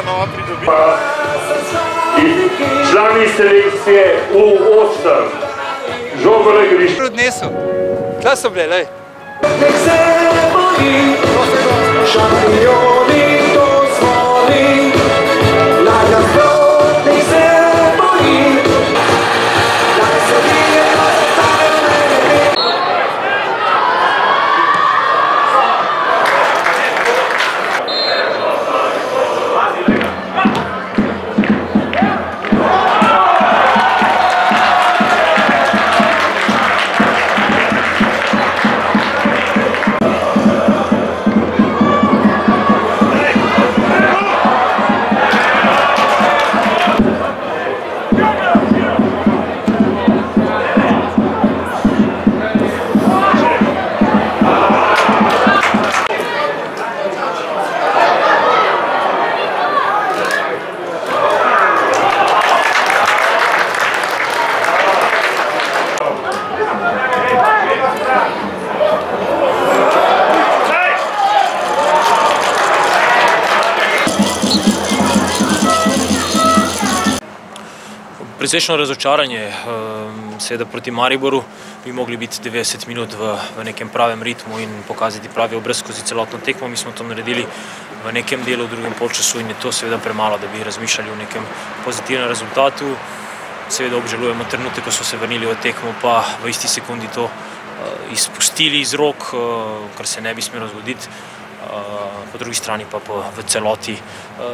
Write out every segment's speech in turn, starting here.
nova pridobitev. Člani selekcije U8, žogole igrišče. Odnesel. Tla so bile, lej. Nek se boji, šampioni dozvoli, laga zbrod, nek se boji, laga se vije, zastajo mene. Presrečno razočaranje, seveda proti Mariboru bi mogli biti 90 minut v nekem pravem ritmu in pokazati pravi obraz skozi celotno tekmo. Mi smo to naredili v nekem delu, v drugem polčasu in je to seveda premalo, da bi razmišljali o nekem pozitivnem rezultatu. Seveda obžalujemo trenutek, ko so se vrnili v tekmo, pa v isti sekundi to izpustili iz rok, kar se ne bi smelo zgoditi. Po drugi strani pa v celoti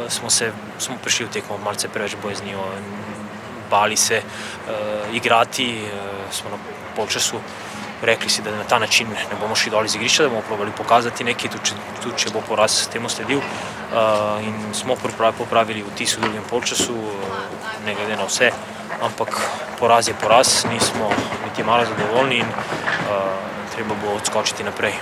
smo prišli v tekmo malce preveč bojaznijo. Bali se igrati, smo na polčasu rekli si, da na ta način ne bomo šli dol iz igrišča, da bomo probali pokazati nekaj, tudi če bo poraz temu sledil. In smo popravili vtis v drugem polčasu, ne glede na vse, ampak poraz je poraz, nismo niti malo zadovoljni in treba bo odskočiti naprej.